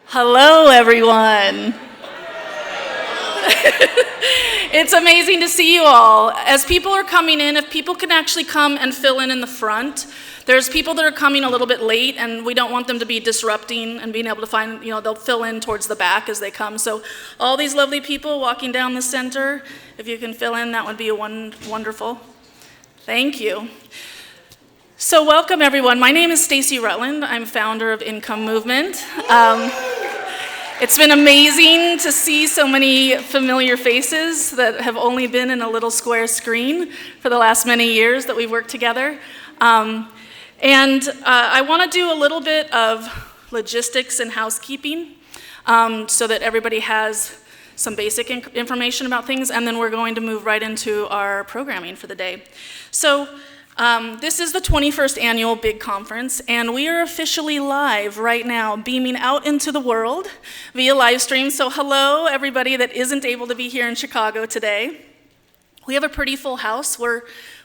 Hello, everyone. It's amazing to see you all. As people are coming in, if people can actually come and fill in the front, there's people that are coming a little bit late, and we don't want them to be disrupting and being able to find, they'll fill in towards the back as they come. So all these lovely people walking down the center, if you can fill in, that would be wonderful. Thank you. So welcome, everyone. My name is Stacy Rutland. I'm founder of Income Movement. It's been amazing to see so many familiar faces that have only been in a little square screen for the last many years that we've worked together. I want to do a little bit of logistics and housekeeping so that everybody has some basic information about things, and then we're going to move right into our programming for the day. So this is the 21st annual Big Conference, and we are officially live right now, beaming out into the world via live stream. So hello, everybody that isn't able to be here in Chicago today. We have a pretty full house.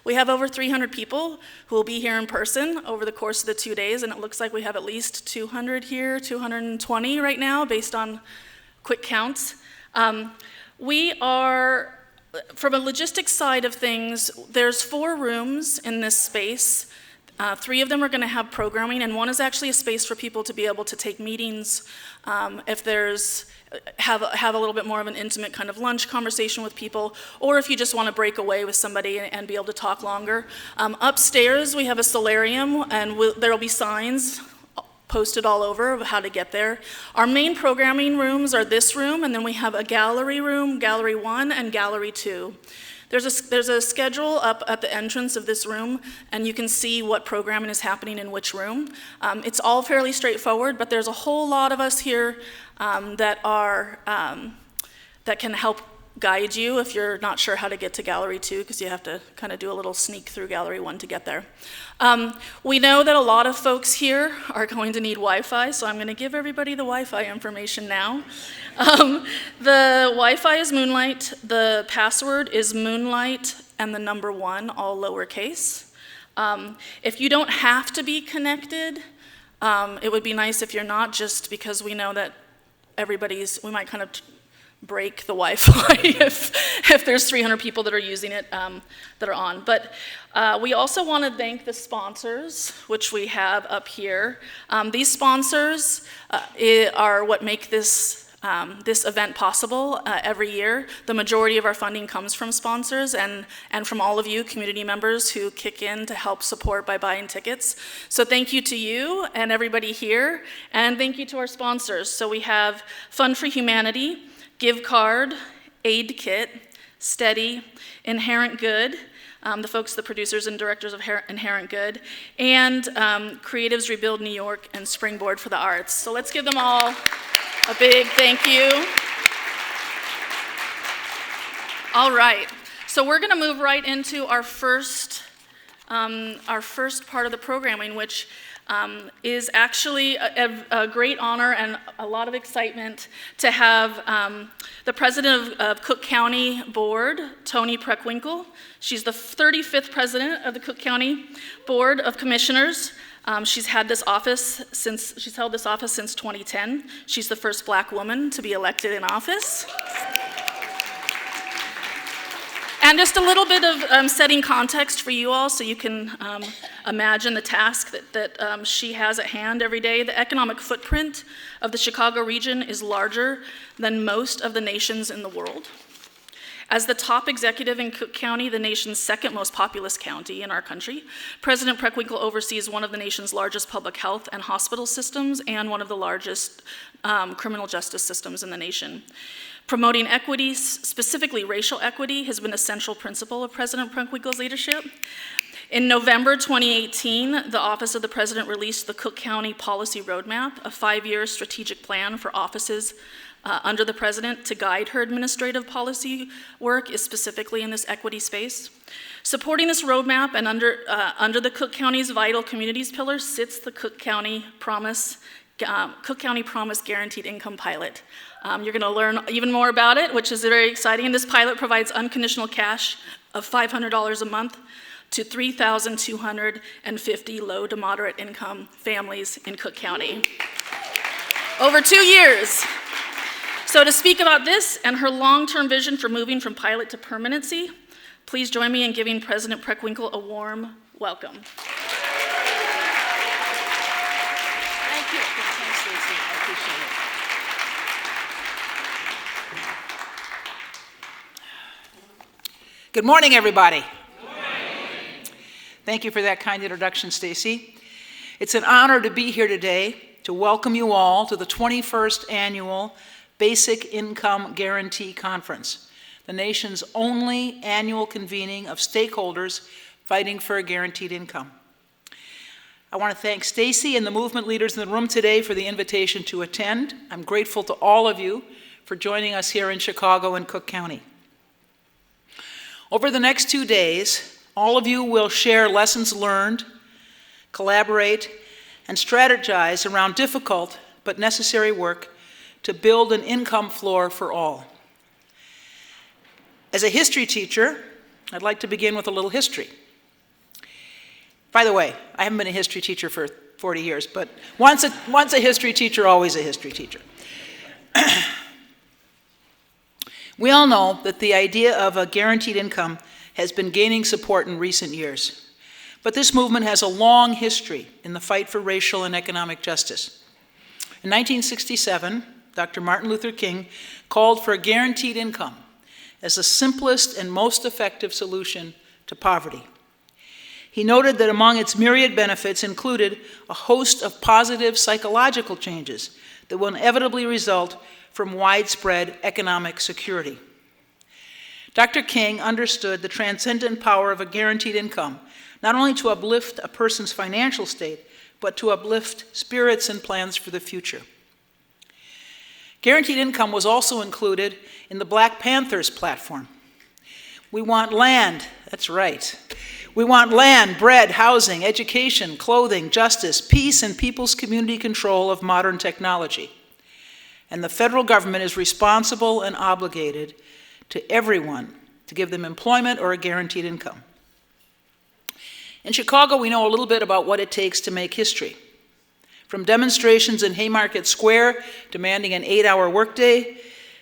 We have over 300 people who will be here in person over the course of the 2 days, and it looks like we have at least 200 here, 220 right now, based on quick counts. From a logistics side of things, there's 4 rooms in this space. 3 of them are going to have programming, and one is actually a space for people to be able to take meetings. If have a little bit more of an intimate kind of lunch conversation with people, or if you just want to break away with somebody and be able to talk longer. Upstairs, we have a solarium, and there will be signs posted all over of how to get there. Our main programming rooms are this room, and then we have a gallery room, Gallery 1 and Gallery 2. There's a schedule up at the entrance of this room, and you can see what programming is happening in which room. It's all fairly straightforward, but there's a whole lot of us here that can help guide you if you're not sure how to get to Gallery 2, because you have to kind of do a little sneak through Gallery 1 to get there. We know that a lot of folks here are going to need Wi-Fi, so I'm going to give everybody the Wi-Fi information now. The Wi-Fi is Moonlight, the password is Moonlight, and the number 1, all lowercase. If you don't have to be connected, it would be nice if you're not, just because we know that we might kind of break the Wi-Fi if there's 300 people that are using it that are on. But we also want to thank the sponsors, which we have up here. These sponsors are what make this event possible every year. The majority of our funding comes from sponsors and from all of you community members who kick in to help support by buying tickets. So thank you to you and everybody here, and thank you to our sponsors. So we have Fund for Humanity, Give Card, Aid Kit, Steady, Inherent Good, the producers and directors of Inherent Good, and Creatives Rebuild New York and Springboard for the Arts. So let's give them all a big thank you. All right, so we're going to move right into our first part of the programming, which is actually a great honor and a lot of excitement to have the president of Cook County Board, Toni Preckwinkle. She's the 35th president of the Cook County Board of Commissioners. She's held this office since 2010. She's the first Black woman to be elected in office. And just a little bit of setting context for you all so you can imagine the task that she has at hand every day. The economic footprint of the Chicago region is larger than most of the nations in the world. As the top executive in Cook County, the nation's second most populous county in our country, President Preckwinkle oversees one of the nation's largest public health and hospital systems and one of the largest criminal justice systems in the nation. Promoting equity, specifically racial equity, has been a central principle of President Preckwinkle's leadership. In November 2018, the Office of the President released the Cook County Policy Roadmap, a 5-year strategic plan for offices under the President to guide her administrative policy work, is specifically in this equity space. Supporting this roadmap and under the Cook County's Vital Communities pillar sits the Cook County Promise Guaranteed Income Pilot. You're going to learn even more about it, which is very exciting. This pilot provides unconditional cash of $500 a month to 3,250 low to moderate income families in Cook County. Over 2 years. So to speak about this and her long-term vision for moving from pilot to permanency, please join me in giving President Preckwinkle a warm welcome. Thank you. Thanks, Stacey. I appreciate it. Good morning, everybody. Good morning. Thank you for that kind introduction, Stacey. It's an honor to be here today to welcome you all to the 21st Annual Basic Income Guarantee Conference, the nation's only annual convening of stakeholders fighting for a guaranteed income. I want to thank Stacey and the movement leaders in the room today for the invitation to attend. I'm grateful to all of you for joining us here in Chicago and Cook County. Over the next 2 days, all of you will share lessons learned, collaborate, and strategize around difficult but necessary work to build an income floor for all. As a history teacher, I'd like to begin with a little history. By the way, I haven't been a history teacher for 40 years, but once a history teacher, always a history teacher. We all know that the idea of a guaranteed income has been gaining support in recent years. But this movement has a long history in the fight for racial and economic justice. In 1967, Dr. Martin Luther King called for a guaranteed income as the simplest and most effective solution to poverty. He noted that among its myriad benefits included a host of positive psychological changes that will inevitably result from widespread economic security. Dr. King understood the transcendent power of a guaranteed income, not only to uplift a person's financial state, but to uplift spirits and plans for the future. Guaranteed income was also included in the Black Panthers platform. We want land, that's right. We want land, bread, housing, education, clothing, justice, peace, and people's community control of modern technology. And the federal government is responsible and obligated to everyone to give them employment or a guaranteed income. In Chicago, we know a little bit about what it takes to make history. From demonstrations in Haymarket Square demanding an 8-hour workday,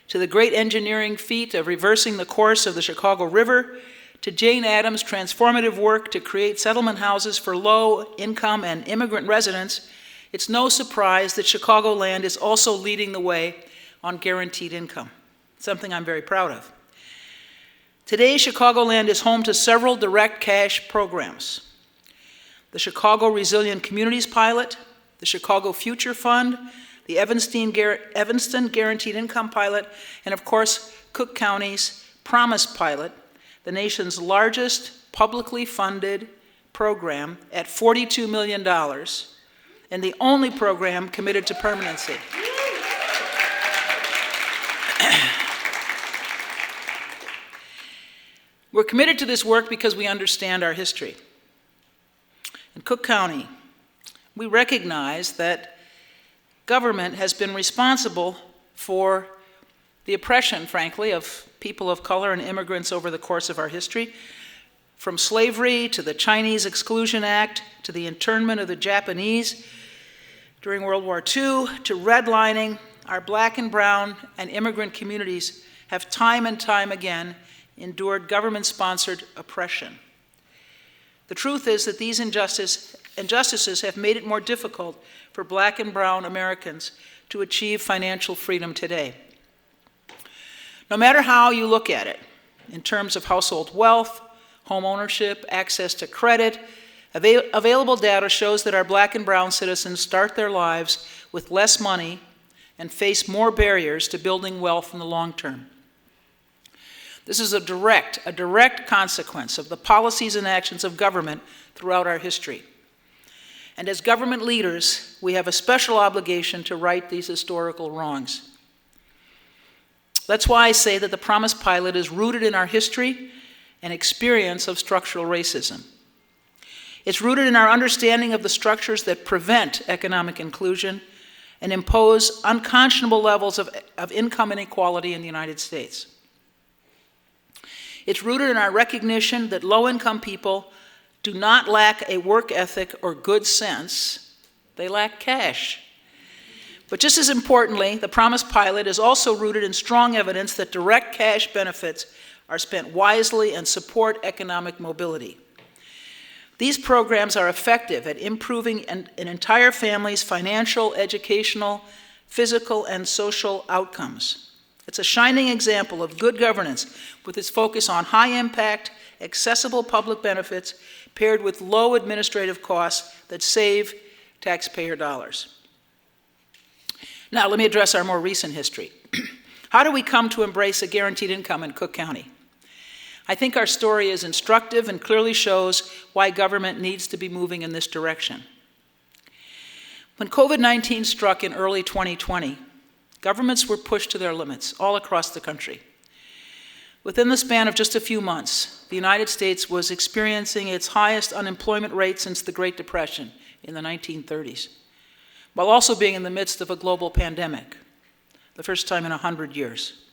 to the great engineering feat of reversing the course of the Chicago River, to Jane Addams' transformative work to create settlement houses for low-income and immigrant residents, it's no surprise that Chicagoland is also leading the way on guaranteed income, something I'm very proud of. Today, Chicagoland is home to several direct cash programs. The Chicago Resilient Communities Pilot, the Chicago Future Fund, the Evanston Guaranteed Income Pilot, and of course, Cook County's Promise Pilot, the nation's largest publicly funded program at $42 million, and the only program committed to permanency. We're committed to this work because we understand our history. In Cook County, we recognize that government has been responsible for the oppression, frankly, of people of color and immigrants over the course of our history, from slavery to the Chinese Exclusion Act, to the internment of the Japanese during World War II, to redlining. Our black and brown and immigrant communities have time and time again endured government-sponsored oppression. The truth is that these injustices have made it more difficult for black and brown Americans to achieve financial freedom today. No matter how you look at it, in terms of household wealth, home ownership, access to credit, available data shows that our black and brown citizens start their lives with less money and face more barriers to building wealth in the long term. This is a direct consequence of the policies and actions of government throughout our history. And as government leaders, we have a special obligation to right these historical wrongs. That's why I say that the Promise Pilot is rooted in our history and experience of structural racism. It's rooted in our understanding of the structures that prevent economic inclusion and impose unconscionable levels of income inequality in the United States. It's rooted in our recognition that low-income people do not lack a work ethic or good sense, they lack cash. But just as importantly, the Promise pilot is also rooted in strong evidence that direct cash benefits are spent wisely and support economic mobility. These programs are effective at improving an entire family's financial, educational, physical, and social outcomes. It's a shining example of good governance with its focus on high-impact, accessible public benefits paired with low administrative costs that save taxpayer dollars. Now, let me address our more recent history. How do we come to embrace a guaranteed income in Cook County? I think our story is instructive and clearly shows why government needs to be moving in this direction. When COVID-19 struck in early 2020, governments were pushed to their limits all across the country. Within the span of just a few months, the United States was experiencing its highest unemployment rate since the Great Depression in the 1930s, while also being in the midst of a global pandemic, the first time in 100 years.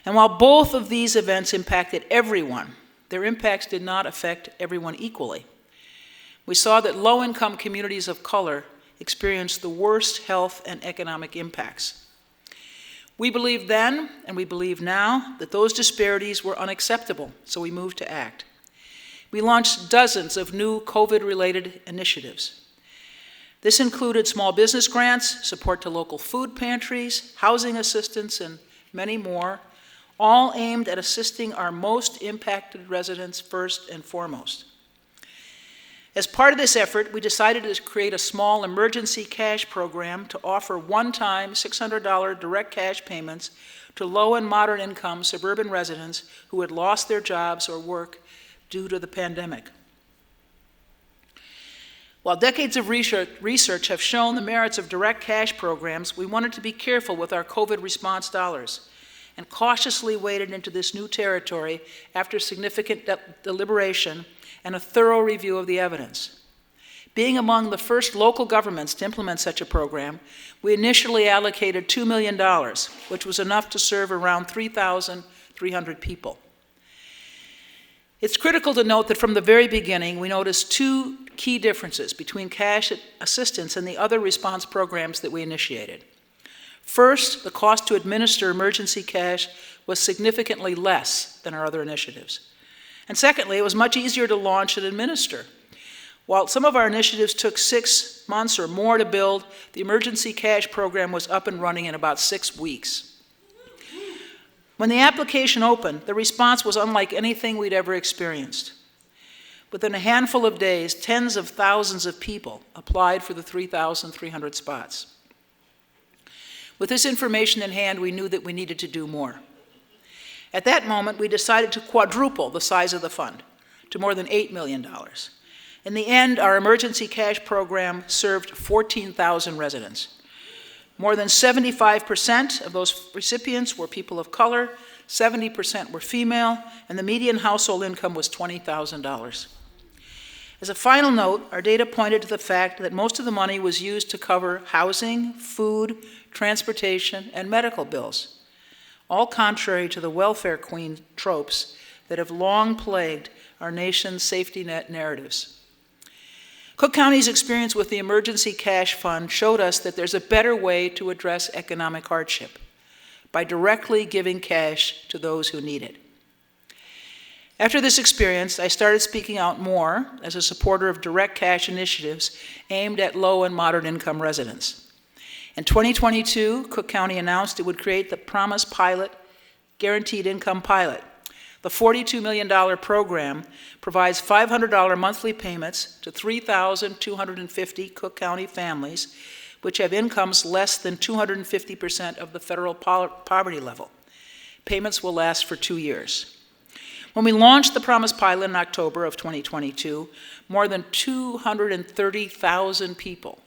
And while both of these events impacted everyone, their impacts did not affect everyone equally. We saw that low-income communities of color experienced the worst health and economic impacts. We believed then, and we believe now, that those disparities were unacceptable, so we moved to act. We launched dozens of new COVID-related initiatives. This included small business grants, support to local food pantries, housing assistance, and many more, all aimed at assisting our most impacted residents first and foremost. As part of this effort, we decided to create a small emergency cash program to offer one-time $600 direct cash payments to low and moderate income suburban residents who had lost their jobs or work due to the pandemic. While decades of research have shown the merits of direct cash programs, we wanted to be careful with our COVID response dollars and cautiously waded into this new territory after significant deliberation and a thorough review of the evidence. Being among the first local governments to implement such a program, we initially allocated $2 million, which was enough to serve around 3,300 people. It's critical to note that from the very beginning, we noticed two key differences between cash assistance and the other response programs that we initiated. First, the cost to administer emergency cash was significantly less than our other initiatives. And secondly, it was much easier to launch and administer. While some of our initiatives took 6 months or more to build, the emergency cash program was up and running in about 6 weeks. When the application opened, the response was unlike anything we'd ever experienced. Within a handful of days, tens of thousands of people applied for the 3,300 spots. With this information in hand, we knew that we needed to do more. At that moment, we decided to quadruple the size of the fund to more than $8 million. In the end, our emergency cash program served 14,000 residents. More than 75% of those recipients were people of color, 70% were female, and the median household income was $20,000. As a final note, our data pointed to the fact that most of the money was used to cover housing, food, transportation, and medical bills, all contrary to the welfare queen tropes that have long plagued our nation's safety net narratives. Cook County's experience with the Emergency Cash Fund showed us that there's a better way to address economic hardship, by directly giving cash to those who need it. After this experience, I started speaking out more as a supporter of direct cash initiatives aimed at low and moderate income residents. In 2022, Cook County announced it would create the Promise Pilot, Guaranteed Income Pilot. The $42 million program provides $500 monthly payments to 3,250 Cook County families which have incomes less than 250% of the federal poverty level. Payments will last for 2 years. When we launched the Promise Pilot in October of 2022, more than 230,000 people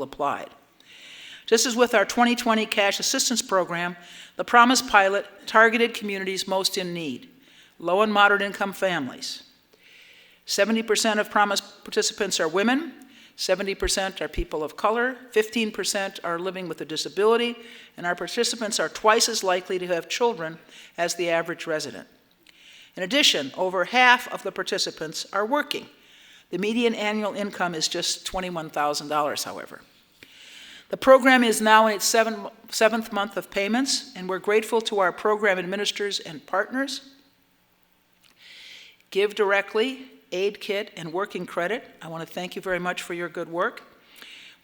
applied. Just as with our 2020 cash assistance program, the Promise Pilot targeted communities most in need, low and moderate income families. 70% of Promise participants are women, 70% are people of color, 15% are living with a disability, and our participants are twice as likely to have children as the average resident. In addition, over half of the participants are working. The median annual income is just $21,000, however. The program is now in its seventh month of payments, and we're grateful to our program administrators and partners. Give Directly, Aid Kit, and Working Credit, I want to thank you very much for your good work.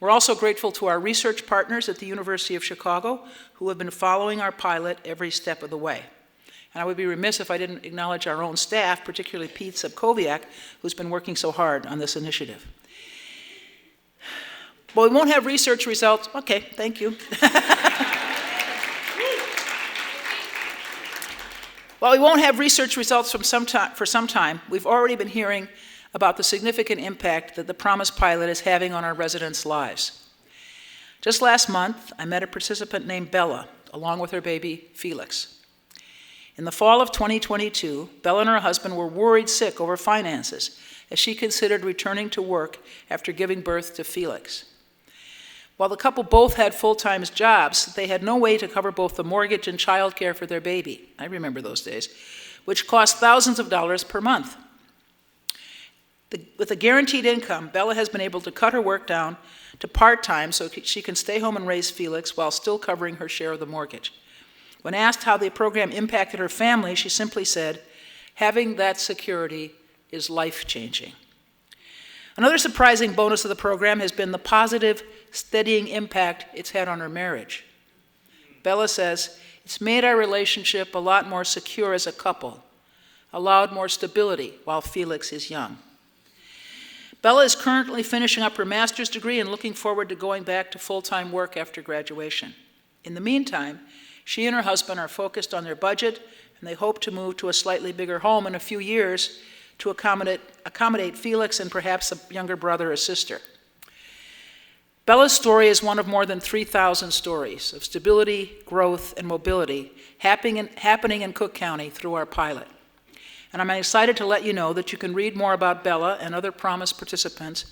We're also grateful to our research partners at the University of Chicago who have been following our pilot every step of the way. And I would be remiss if I didn't acknowledge our own staff, particularly Pete Subkowiak, who's been working so hard on this initiative. Well, we won't have research results. Okay, thank you. While we won't have research results for some time, we've already been hearing about the significant impact that the Promise pilot is having on our residents' lives. Just last month, I met a participant named Bella, along with her baby, Felix. In the fall of 2022, Bella and her husband were worried sick over finances as she considered returning to work after giving birth to Felix. While the couple both had full-time jobs, they had no way to cover both the mortgage and child care for their baby. I remember those days, which cost thousands of dollars per month. With a guaranteed income, Bella has been able to cut her work down to part-time so she can stay home and raise Felix while still covering her share of the mortgage. When asked how the program impacted her family, she simply said, "Having that security is life-changing." Another surprising bonus of the program has been the positive, steadying impact it's had on her marriage. Bella says, "It's made our relationship a lot more secure as a couple, allowed more stability while Felix is young." Bella is currently finishing up her master's degree and looking forward to going back to full-time work after graduation. In the meantime, she and her husband are focused on their budget, and they hope to move to a slightly bigger home in a few years to accommodate Felix and perhaps a younger brother or sister. Bella's story is one of more than 3,000 stories of stability, growth, and mobility happening in Cook County through our pilot. And I'm excited to let you know that you can read more about Bella and other Promise participants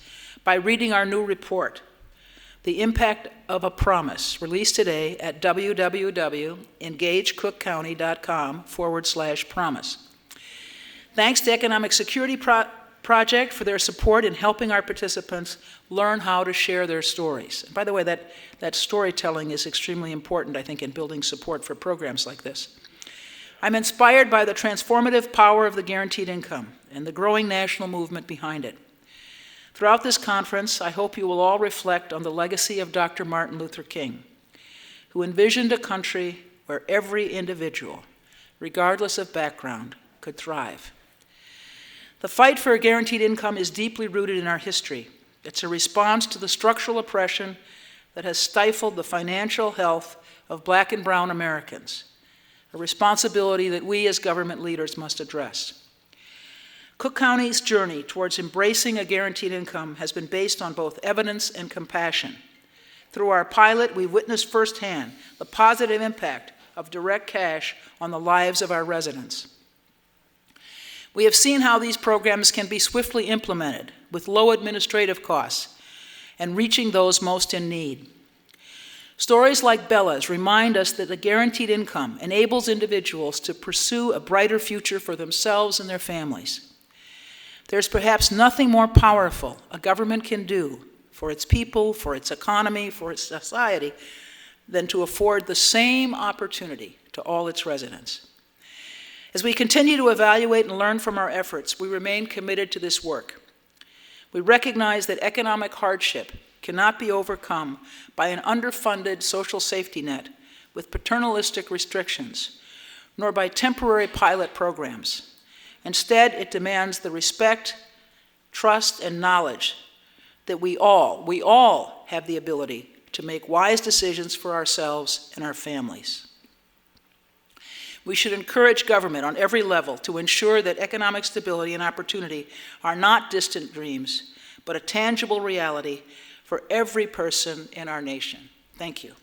by reading our new report, The Impact of a Promise, released today at www.engagecookcounty.com/promise. Thanks to Economic Security Project for their support in helping our participants learn how to share their stories. And by the way, that storytelling is extremely important, I think, in building support for programs like this. I'm inspired by the transformative power of the guaranteed income and the growing national movement behind it. Throughout this conference, I hope you will all reflect on the legacy of Dr. Martin Luther King, who envisioned a country where every individual, regardless of background, could thrive. The fight for a guaranteed income is deeply rooted in our history. It's a response to the structural oppression that has stifled the financial health of Black and brown Americans, a responsibility that we as government leaders must address. Cook County's journey towards embracing a guaranteed income has been based on both evidence and compassion. Through our pilot, we've witnessed firsthand the positive impact of direct cash on the lives of our residents. We have seen how these programs can be swiftly implemented with low administrative costs and reaching those most in need. Stories like Bella's remind us that the guaranteed income enables individuals to pursue a brighter future for themselves and their families. There's perhaps nothing more powerful a government can do for its people, for its economy, for its society, than to afford the same opportunity to all its residents. As we continue to evaluate and learn from our efforts, we remain committed to this work. We recognize that economic hardship cannot be overcome by an underfunded social safety net with paternalistic restrictions, nor by temporary pilot programs. Instead, it demands the respect, trust, and knowledge that we all have the ability to make wise decisions for ourselves and our families. We should encourage government on every level to ensure that economic stability and opportunity are not distant dreams, but a tangible reality for every person in our nation. Thank you.